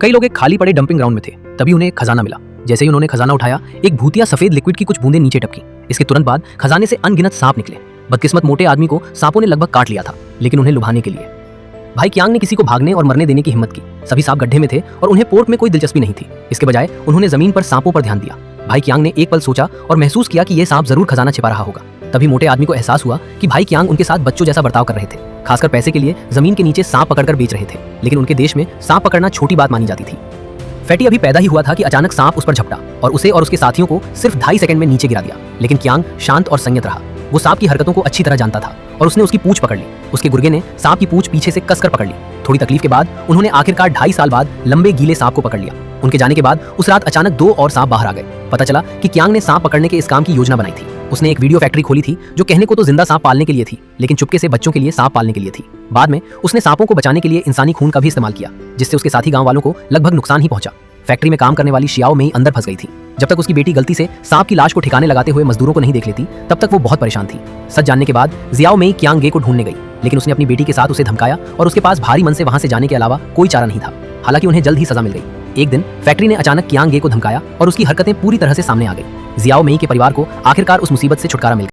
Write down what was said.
कई लोग एक खाली पड़े डंपिंग ग्राउंड में थे, तभी उन्हें एक खजाना मिला। जैसे ही उन्होंने खजाना उठाया, एक भूतिया सफेद लिक्विड की कुछ बूंदें नीचे टपकी। इसके तुरंत बाद खजाने से अनगिनत सांप निकले। बदकिस्मत मोटे आदमी को सांपों ने लगभग काट लिया था, लेकिन उन्हें लुभाने के लिए भाई कियांग ने किसी को भागने और मरने देने की हिम्मत की। सभी सांप गड्ढे में थे और उन्हें पोर्ट में कोई दिलचस्पी नहीं थी। इसके बजाय उन्होंने जमीन पर सांपों पर ध्यान दिया। भाई कियांग ने एक पल सोचा और महसूस किया कि यह सांप जरूर खजाना छिपा रहा होगा। तभी मोटे आदमी को एहसास हुआ कि भाई कियांग उनके साथ बच्चों जैसा बर्ताव कर रहे थे, खासकर पैसे के लिए जमीन के नीचे सांप पकड़कर बेच रहे थे। लेकिन उनके देश में सांप पकड़ना छोटी बात मानी जाती थी। फैटी अभी पैदा ही हुआ था कि अचानक सांप उस पर झपटा और उसे और उसके साथियों को सिर्फ 2.5 सेकंड में नीचे गिरा दिया। लेकिन कियांग शांत और संयत रहा। वो सांप की हरकतों को अच्छी तरह जानता था और उसने उसकी पूंछ पकड़ ली। उसके गुर्गे ने सांप की पूंछ पीछे से कसकर पकड़ ली। थोड़ी तकलीफ के बाद उन्होंने आखिरकार 2.5 साल बाद लंबे गीले सांप को पकड़ लिया। उनके जाने के बाद उस रात अचानक 2 और सांप बाहर आ गए। पता चला कि कियांग ने सांप पकड़ने के इस काम की योजना बनाई थी। उसने एक वीडियो फैक्ट्री खोली थी जो कहने को तो जिंदा सांप पालने के लिए थी, लेकिन चुपके से बच्चों के लिए सांप पालने के लिए थी। बाद में उसने सांपों को बचाने के लिए इंसानी खून का भी इस्तेमाल किया, जिससे उसके साथी गांव वालों को लगभग नुकसान ही पहुंचा। फैक्ट्री में काम करने वाली शियाओ मेई अंदर फंस गई थी। जब तक उसकी बेटी गलती से सांप की लाश को ठिकाने लगाते हुए मजदूरों को नहीं देख लेती, तब तक वो बहुत परेशान थी। सच जानने के बाद जियाओ मेई कियांग गे को ढूंढने गई, लेकिन उसने अपनी बेटी के साथ उसे धमकाया और उसके पास भारी मन से वहां से जाने के अलावा कोई चारा नहीं था। हालांकि उन्हें जल्द ही सजा मिल गई। एक दिन फैक्ट्री ने अचानक कियांग गे को धमकाया और उसकी हरकतें पूरी तरह से सामने आ गई। जियाओ मेई के परिवार को आखिरकार उस मुसीबत से छुटकारा मिल गया।